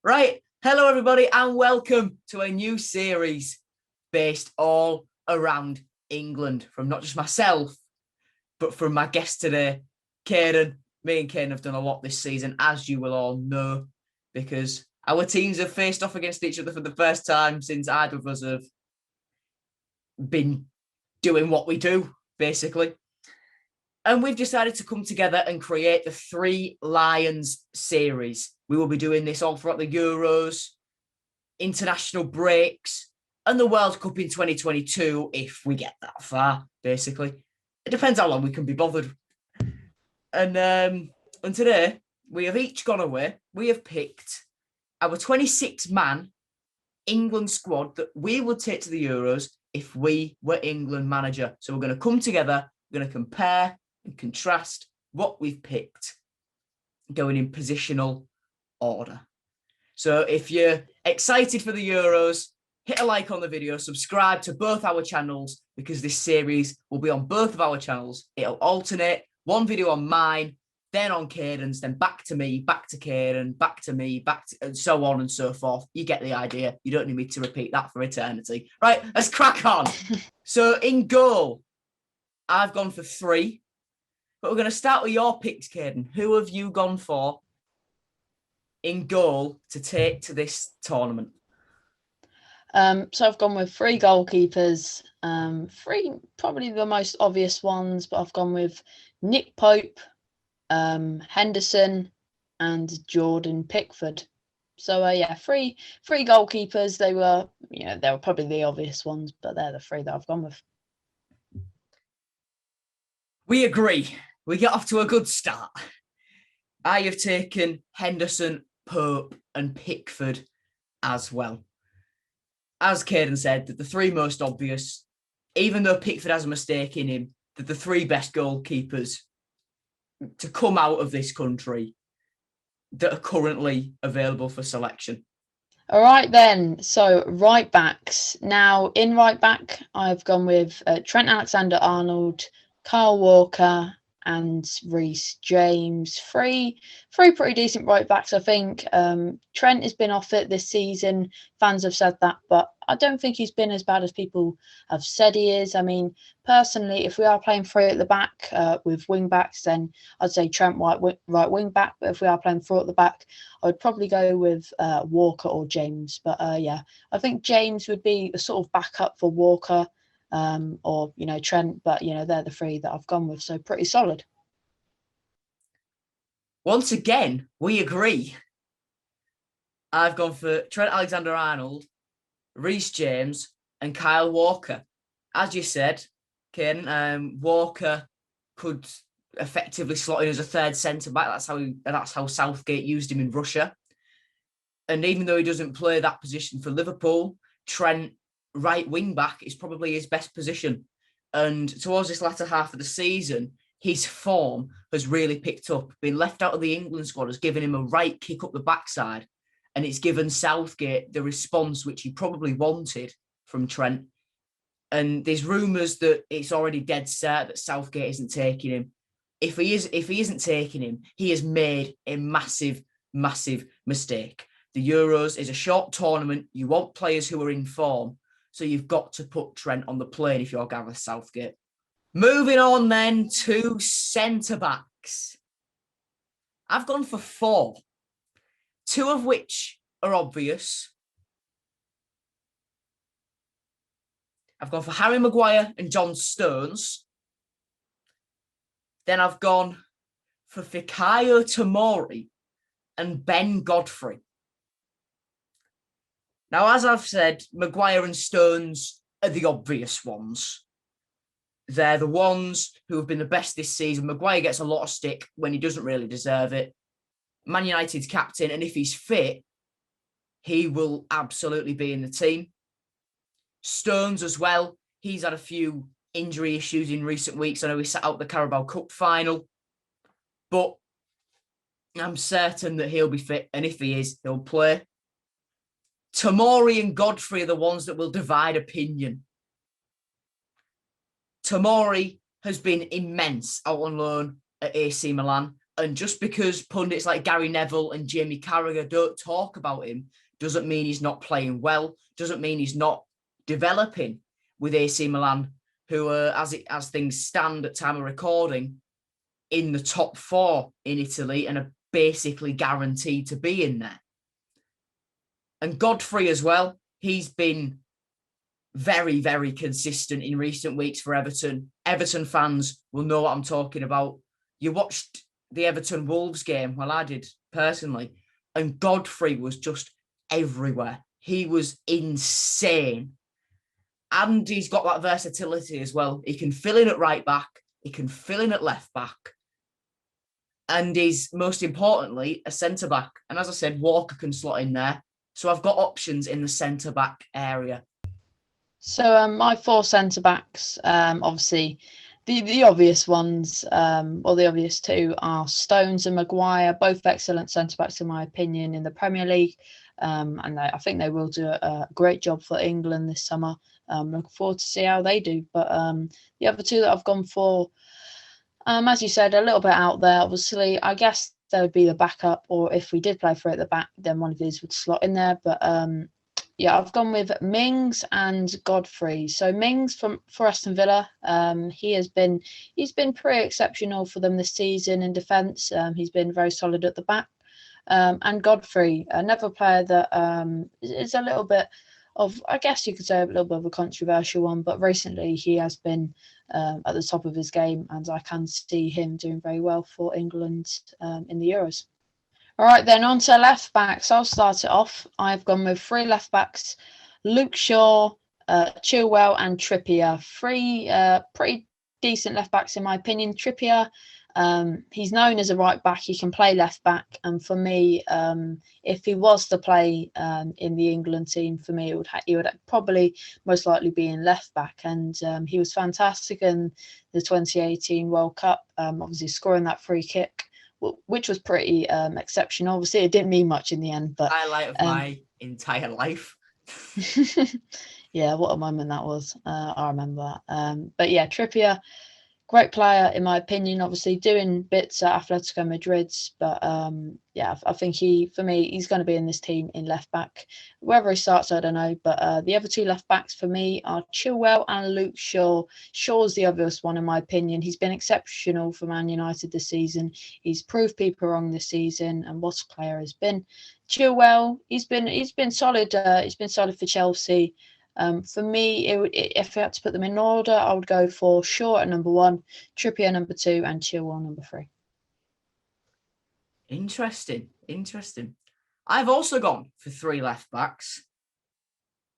Right, hello everybody and welcome to a new series based all around England from not just myself, but from my guest today, Kieran. Me and Kieran have done a lot this season, as you will all know, because our teams have faced off against each other for the first time since either of us have been doing what we do, basically. And we've decided to come together and create the Three Lions series. We will be doing this all throughout the Euros, international breaks, and the World Cup in 2022, if we get that far, basically. It depends how long we can be bothered. And today, we have each gone away. We have picked our 26-man England squad that we would take to the Euros if we were England manager. So we're going to come together, we're going to compare and contrast what we've picked going in positional order. So if you're excited for the Euros, hit a like on the video, subscribe to both our channels because this series will be on both of our channels. It'll alternate, one video on mine, then on Kieran's, then back to me, back to Kieran, back to me, and so on and so forth. You get the idea. You don't need me to repeat that for eternity. Right, let's crack on. So in goal, I've gone for 3. But we're going to start with your picks, Kieran. Who have you gone for in goal to take to this tournament? So I've gone with 3 goalkeepers. 3 probably the most obvious ones, but I've gone with Nick Pope, Henderson, and Jordan Pickford. So yeah, three goalkeepers. They were probably the obvious ones, but they're the 3 that I've gone with. We agree. We get off to a good start. I have taken Henderson, Pope, and Pickford as well. As Caden said, that the 3 most obvious, even though Pickford has a mistake in him, that the 3 best goalkeepers to come out of this country that are currently available for selection. All right then, so right backs. Now in right back, I've gone with Trent Alexander-Arnold, Kyle Walker, and Reece James. Three pretty decent right backs, I think. Trent has been off it this season. Fans have said that, but I don't think he's been as bad as people have said he is. I mean, personally, if we are playing 3 at the back with wing backs, then I'd say Trent right wing back. But if we are playing 4 at the back, I would probably go with Walker or James. But yeah, I think James would be a sort of backup for Walker. Or Trent, but they're the 3 that I've gone with, so pretty solid. Once again, we agree. I've gone for Trent Alexander-Arnold, Reece James, and Kyle Walker. As you said, Ken, Walker could effectively slot in as a 3rd centre back. That's how Southgate used him in Russia. And even though he doesn't play that position for Liverpool, Trent, right wing back, is probably his best position. And towards this latter half of the season, his form has really picked up. Being left out of the England squad has given him a right kick up the backside, and it's given Southgate the response which he probably wanted from Trent. And there's rumours that it's already dead set that Southgate isn't taking him. If he isn't taking him, he has made a massive mistake. The Euros is a short tournament. You want players who are in form. So you've got to put Trent on the plane if you're Gareth Southgate. Moving on then to centre-backs. I've gone for 4, 2 of which are obvious. I've gone for Harry Maguire and John Stones. Then I've gone for Fikayo Tomori and Ben Godfrey. Now, as I've said, Maguire and Stones are the obvious ones. They're the ones who have been the best this season. Maguire gets a lot of stick when he doesn't really deserve it. Man United's captain, and if he's fit, he will absolutely be in the team. Stones as well. He's had a few injury issues in recent weeks. I know he sat out the Carabao Cup final, but I'm certain that he'll be fit, and if he is, he'll play. Tomori and Godfrey are the ones that will divide opinion. Tomori has been immense out on loan at AC Milan. And just because pundits like Gary Neville and Jamie Carragher don't talk about him doesn't mean he's not playing well, doesn't mean he's not developing with AC Milan, who are, as things stand at time of recording, in the top 4 in Italy and are basically guaranteed to be in there. And Godfrey as well, he's been very, very consistent in recent weeks for Everton. Everton fans will know what I'm talking about. You watched the Everton Wolves game, well, I did personally, and Godfrey was just everywhere. He was insane. And he's got that versatility as well. He can fill in at right back. He can fill in at left back. And he's, most importantly, a centre-back. And as I said, Walker can slot in there. So I've got options in the centre-back area. So my 4 centre-backs, obviously, the obvious ones, or the obvious 2 are Stones and Maguire, both excellent centre-backs in my opinion in the Premier League. And I think they will do a great job for England this summer. Looking forward to see how they do. But the other 2 that I've gone for, as you said, a little bit out there. Obviously, I guess there would be the backup, or if we did play for it at the back, then one of these would slot in there. But yeah, I've gone with Mings and Godfrey. So Mings for Aston Villa, he's been pretty exceptional for them this season in defence. He's been very solid at the back. And Godfrey, another player that is a little bit of, I guess you could say, a little bit of a controversial one, but recently he has been at the top of his game, and I can see him doing very well for England in the Euros. All right, then on to left backs. I'll start it off. I've gone with 3 left backs: Luke Shaw, Chilwell, and Trippier. 3 pretty decent left backs in my opinion. Trippier, he's known as a right back. He can play left back, and for me, if he was to play in the England team, for me, he would probably most likely be in left back. And he was fantastic in the 2018 World Cup. Obviously, scoring that free kick, which was pretty exceptional. Obviously, it didn't mean much in the end, but highlight of my entire life. Yeah, what a moment that was. I remember that. But yeah, Trippier, great player in my opinion. Obviously, doing bits at Atletico Madrid, but yeah, I think for me, he's going to be in this team in left back. Whether he starts, I don't know. But the other 2 left backs for me are Chilwell and Luke Shaw. Shaw's the obvious one in my opinion. He's been exceptional for Man United this season. He's proved people wrong this season, and what a player has been. Chilwell, he's been solid. He's been solid for Chelsea. For me, if I had to put them in order, I would go for Shaw at number 1, Trippier number 2, and Chilwell number 3. Interesting. I've also gone for 3 left backs.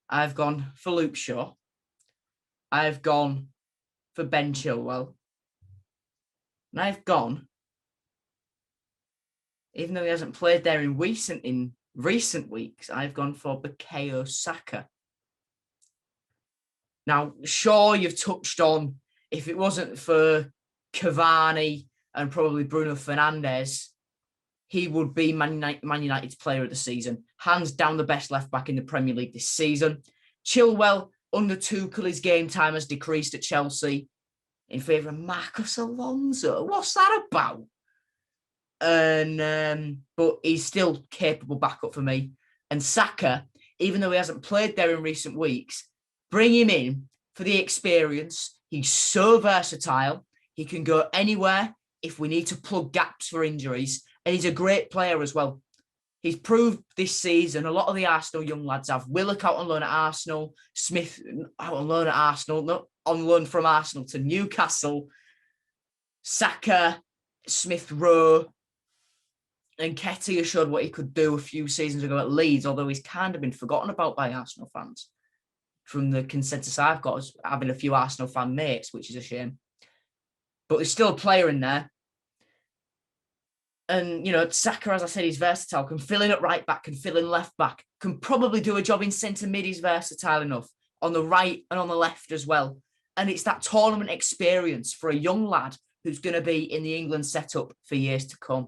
I've gone for Luke Shaw. I've gone for Ben Chilwell. And I've gone, even though he hasn't played there in recent weeks, I've gone for Bukayo Saka. Now, Shaw, you've touched on, if it wasn't for Cavani and probably Bruno Fernandes, he would be Man United's player of the season. Hands down the best left back in the Premier League this season. Chilwell, under Tuchel, his game time has decreased at Chelsea in favour of Marcos Alonso. What's that about? And but he's still capable backup for me. And Saka, even though he hasn't played there in recent weeks, bring him in for the experience. He's so versatile. He can go anywhere if we need to plug gaps for injuries. And he's a great player as well. He's proved this season, a lot of the Arsenal young lads have. Willock out on loan at Arsenal. Smith out on loan at Arsenal. Not on loan from Arsenal to Newcastle. Saka, Smith Rowe, and Nketiah showed what he could do a few seasons ago at Leeds, although he's kind of been forgotten about by Arsenal fans. From the consensus I've got as having a few Arsenal fan mates, which is a shame. But there's still a player in there. And, you know, Saka, as I said, he's versatile, can fill in at right back, can fill in left back, can probably do a job in centre mid. He's versatile enough on the right and on the left as well. And it's that tournament experience for a young lad who's going to be in the England setup for years to come.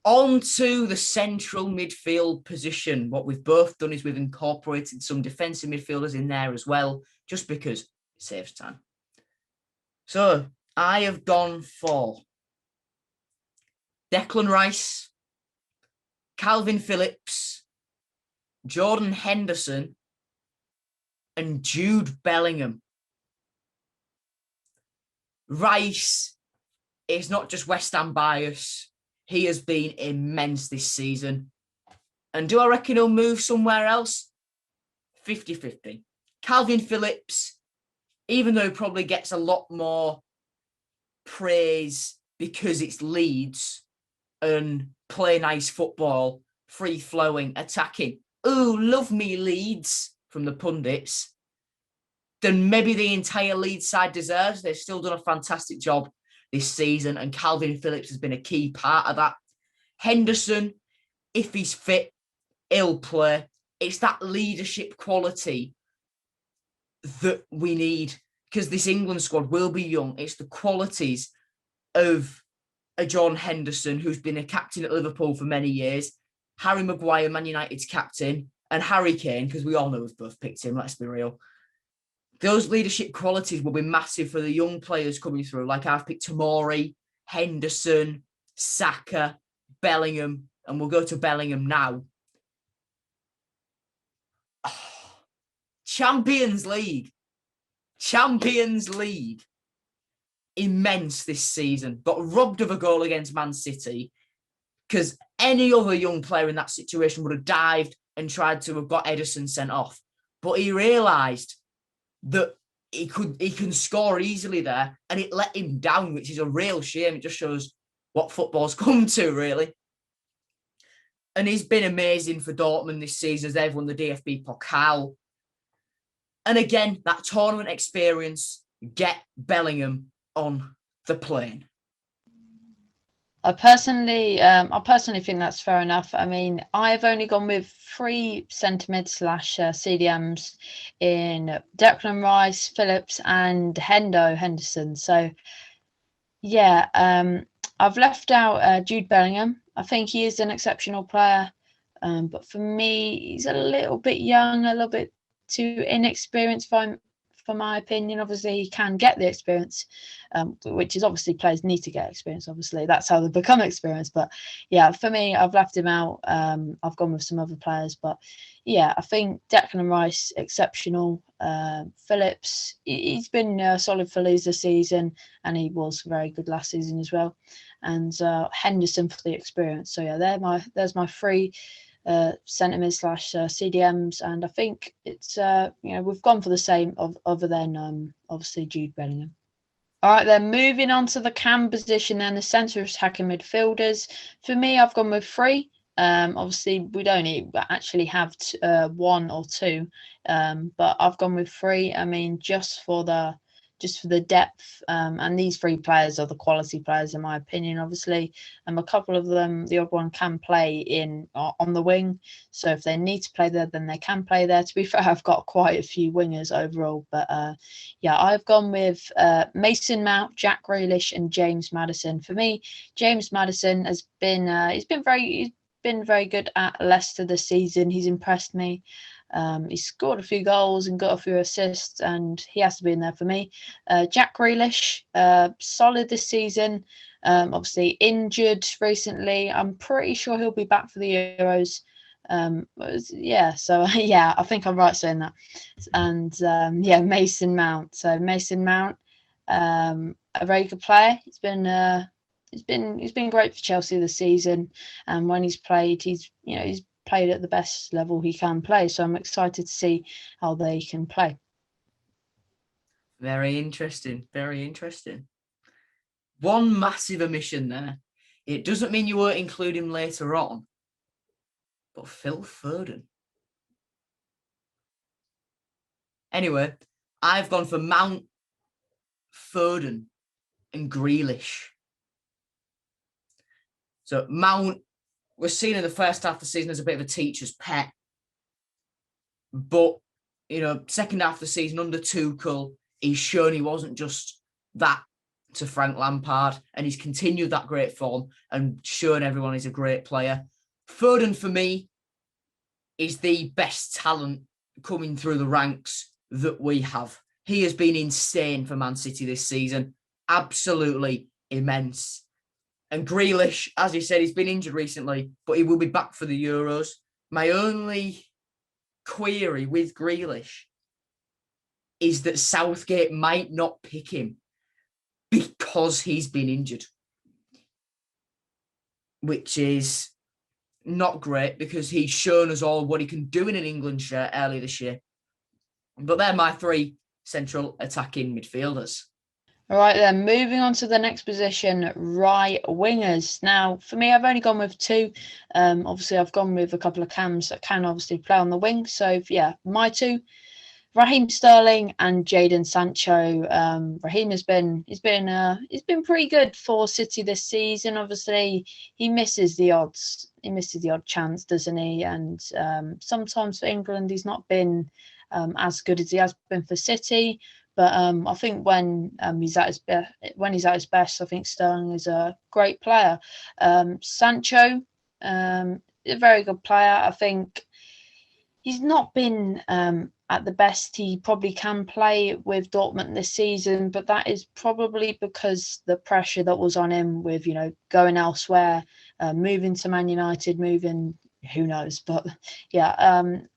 On to the central midfield position. What we've both done is we've incorporated some defensive midfielders in there as well, just because it saves time. So I have gone for Declan Rice, Calvin Phillips, Jordan Henderson, and Jude Bellingham. Rice is not just West Ham bias. He has been immense this season. And do I reckon he'll move somewhere else? 50-50. Calvin Phillips, even though he probably gets a lot more praise because it's Leeds and play nice football, free-flowing, attacking. Ooh, love me Leeds from the pundits. Then maybe the entire Leeds side deserves. They've still done a fantastic job this season, and Calvin Phillips has been a key part of that. Henderson, if he's fit, he'll play. It's that leadership quality that we need, because this England squad will be young. It's the qualities of a John Henderson, who's been a captain at Liverpool for many years, Harry Maguire, Man United's captain, and Harry Kane, because we all know we've both picked him, let's be real. Those leadership qualities will be massive for the young players coming through. Like I've picked Tomori, Henderson, Saka, Bellingham, and we'll go to Bellingham now. Oh, Champions League. Immense this season. Got robbed of a goal against Man City because any other young player in that situation would have dived and tried to have got Ederson sent off. But he realised that he can score easily there, and it let him down, which is a real shame. It just shows what football's come to, really. And he's been amazing for Dortmund this season as they've won the DFB Pokal. And again, that tournament experience, get Bellingham on the plane. I personally think that's fair enough. I mean, I've only gone with 3 centre mid / CDMs in Declan Rice, Phillips, and Henderson. So, yeah, I've left out Jude Bellingham. I think he is an exceptional player, but for me, he's a little bit young, a little bit too inexperienced for my opinion. Obviously, he can get the experience, which is obviously players need to get experience. Obviously, that's how they become experienced. But yeah, for me, I've left him out. I've gone with some other players, but yeah, I think Declan Rice exceptional. Phillips, he's been solid for Leeds this season, and he was very good last season as well. And Henderson for the experience. So yeah, there's my 3 centre mid / CDMs, and I think it's we've gone for the same other than obviously Jude Bellingham. All right, then moving on to the cam position, then the centre attacking midfielders. For me, I've gone with 3. Obviously, we don't actually have 1 or 2, but I've gone with 3. I mean, just for the depth, and these 3 players are the quality players in my opinion. Obviously, a couple of them, the odd one can play on the wing, so if they need to play there, then they can play there. To be fair, I've got quite a few wingers overall, but yeah, I've gone with Mason Mount, Jack Grealish, and James Maddison. For me, James Maddison has been he's been very good at Leicester this season. He's impressed me. He's scored a few goals and got a few assists, and he has to be in there for me. Jack Grealish, solid this season. Obviously injured recently. I'm pretty sure he'll be back for the Euros. Yeah, so yeah, I think I'm right saying that. And yeah, Mason Mount. So Mason Mount, a very good player. He's been great for Chelsea this season, and when he's played, he's played at the best level he can play. So I'm excited to see how they can play. Very interesting. Very interesting. One massive omission there. It doesn't mean you won't include him later on, but Phil Foden. Anyway, I've gone for Mount, Foden, and Grealish. So Mount was seen in the first half of the season as a bit of a teacher's pet. But, second half of the season under Tuchel, he's shown he wasn't just that to Frank Lampard, and he's continued that great form and shown everyone he's a great player. Foden, for me, is the best talent coming through the ranks that we have. He has been insane for Man City this season. Absolutely immense. And Grealish, as you said, he's been injured recently, but he will be back for the Euros. My only query with Grealish is that Southgate might not pick him because he's been injured, which is not great because he's shown us all what he can do in an England shirt earlier this year. But they're my three central attacking midfielders. All right, then, moving on to the next position, right wingers. Now, for me, I've only gone with two. Obviously, I've gone with a couple of cams that can obviously play on the wing. So, yeah, my two, Raheem Sterling and Jadon Sancho. Raheem has been pretty good for City this season. Obviously, he misses the odds. He misses the odd chance, doesn't he? And sometimes for England, he's not been as good as he has been for City. But I think when he's at his best, I think Sterling is a great player. Sancho, a very good player. I think he's not been at the best he probably can play with Dortmund this season, but that is probably because the pressure that was on him with, going elsewhere, moving to Man United, who knows, but yeah,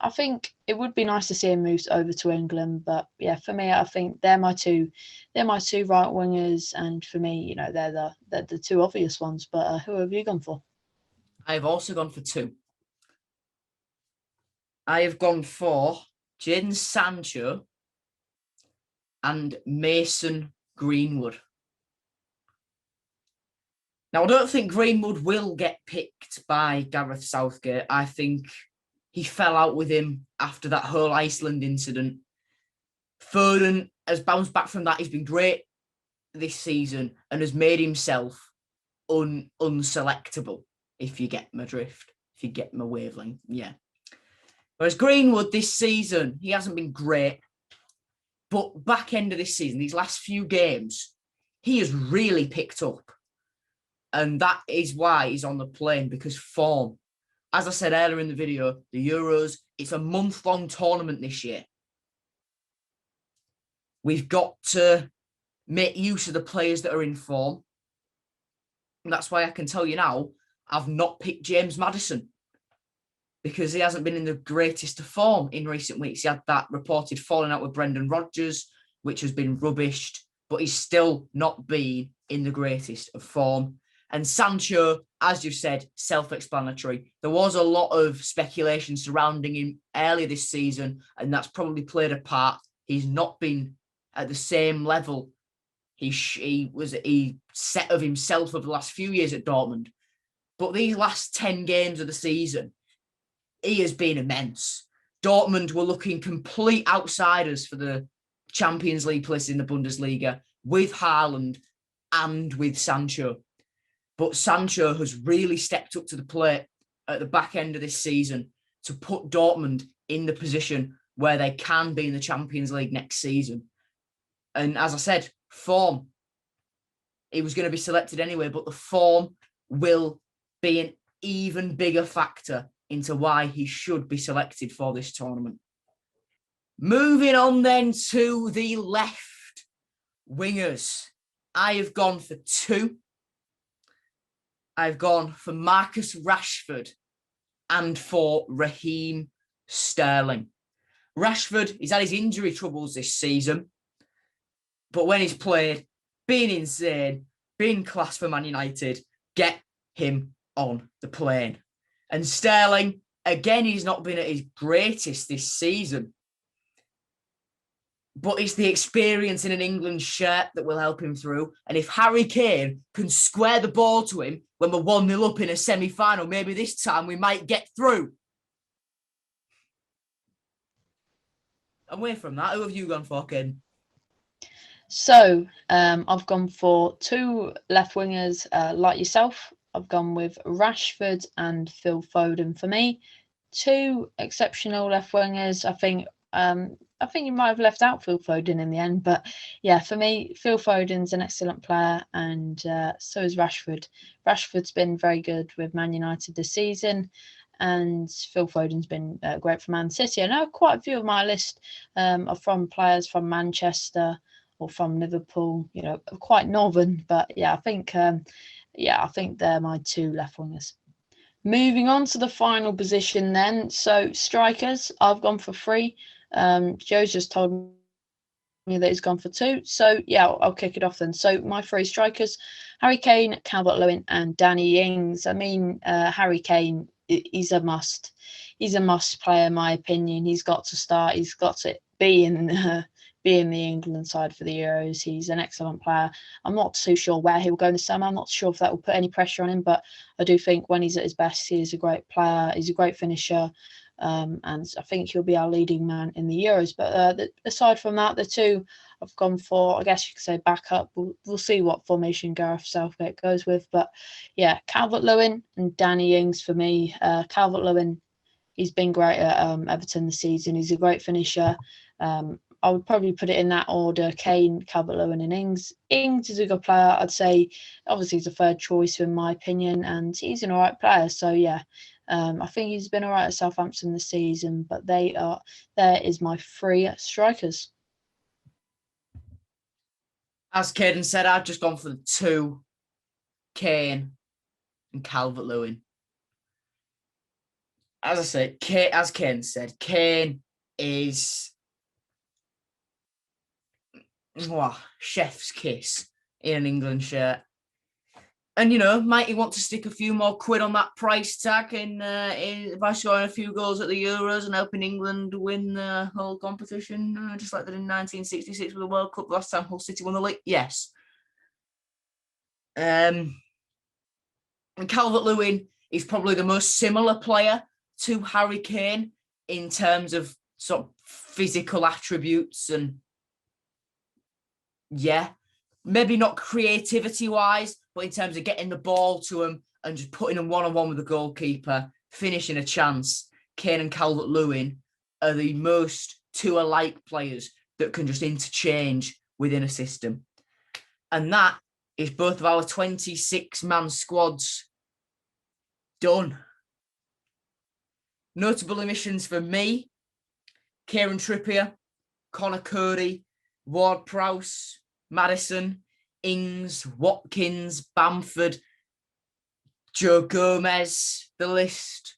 I think it would be nice to see him move over to England. But yeah, for me, I think they're my two right wingers, and for me, they're the two obvious ones. But who have you gone for? I have also gone for two. I have gone for Jadon Sancho and Mason Greenwood. Now, I don't think Greenwood will get picked by Gareth Southgate. I think he fell out with him after that whole Iceland incident. Foden has bounced back from that. He's been great this season and has made himself unselectable, if you get my drift, if you get my wavelength. Yeah. Whereas Greenwood this season, he hasn't been great. But back end of this season, these last few games, he has really picked up. And that is why he's on the plane, because form. As I said earlier in the video, the Euros, it's a month-long tournament this year. We've got to make use of the players that are in form. And that's why I can tell you now, I've not picked James Maddison, because he hasn't been in the greatest of form in recent weeks. He had that reported falling out with Brendan Rodgers, which has been rubbished, but he's still not been in the greatest of form. And Sancho, as you said, self-explanatory. There was a lot of speculation surrounding him earlier this season, and that's probably played a part. He's not been at the same level he set of himself over the last few years at Dortmund. But these last 10 games of the season, he has been immense. Dortmund were looking complete outsiders for the Champions League place in the Bundesliga with Haaland and with Sancho. But Sancho has really stepped up to the plate at the back end of this season to put Dortmund in the position where they can be in the Champions League next season. And as I said, form. He was going to be selected anyway, but the form will be an even bigger factor into why he should be selected for this tournament. Moving on then to the left wingers. I have gone for two. I've gone for Marcus Rashford and for Raheem Sterling. Rashford, he's had his injury troubles this season, but when he's played, been insane, been class for Man United, get him on the plane. And Sterling, again, he's not been at his greatest this season, but it's the experience in an England shirt that will help him through. And if Harry Kane can square the ball to him when we're 1-0 up in a semi-final, maybe this time we might get through. Away from that, who have you gone for, Ken? So I've gone for two left wingers like yourself. I've gone with Rashford and Phil Foden for me. Two exceptional left wingers. I think you might have left out Phil Foden in the end, but yeah, for me, Phil Foden's an excellent player, and so is Rashford. Rashford's been very good with Man United this season, and Phil Foden's been great for Man City. I know quite a few of my list are from players from Manchester or from Liverpool, quite northern, but yeah, I think yeah, I think they're my 2 left wingers. Moving on to the final position then. So strikers, I've gone for 3. Joe's just told me that he's gone for 2. So yeah, I'll kick it off then. So my 3 strikers, Harry Kane, Calvert-Lewin and Danny Ings. I mean, Harry Kane, he's a must. He's a must player in my opinion. He's got to start. He's got to be in the England side for the Euros. He's an excellent player. I'm not too sure where he'll go in the summer. I'm not sure if that will put any pressure on him, but I do think when he's at his best, he is a great player. He's a great finisher. And I think he'll be our leading man in the Euros. But aside from that, the 2 I've gone for, I guess you could say, backup. We'll see what formation Gareth Southgate goes with. But yeah, Calvert-Lewin and Danny Ings for me. Calvert-Lewin, he's been great at Everton this season. He's a great finisher. I would probably put it in that order: Kane, Calvert-Lewin and Ings. Ings is a good player. I'd say obviously he's a 3rd choice in my opinion, and he's an all right player. So yeah, I think he's been all right at Southampton this season, but there is my 3 strikers. As Caden said, I've just gone for the 2, Kane and Calvert-Lewin. As I said, as Caden said, Kane is chef's kiss in an England shirt. And, you know, might he want to stick a few more quid on that price tag by scoring a few goals at the Euros and helping England win the whole competition, just like they did in 1966 with the World Cup, last time Hull City won the league? Yes. And Calvert-Lewin is probably the most similar player to Harry Kane in terms of sort of physical attributes and, yeah, maybe not creativity-wise, but in terms of getting the ball to him and just putting him one-on-one with the goalkeeper, finishing a chance, Kane and Calvert-Lewin are the most 2 alike players that can just interchange within a system. And that is both of our 26-man squads done. Notable omissions for me: Kieran Trippier, Conor Cody, Ward-Prowse, Maddison, Ings, Watkins, Bamford, Joe Gomez. The list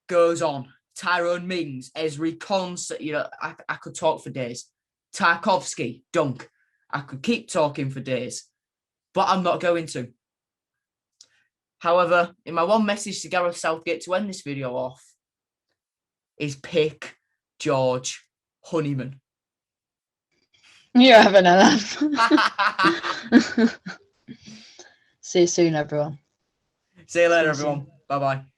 goes on. Tyrone Mings, Ezri Konsa, you know, I could talk for days. Tarkovsky, Dunk. I could keep talking for days, but I'm not going to. However, in my one message to Gareth Southgate to end this video off is pick George Honeyman. You're having a laugh. See you soon, everyone. See you later, everyone. Bye-bye.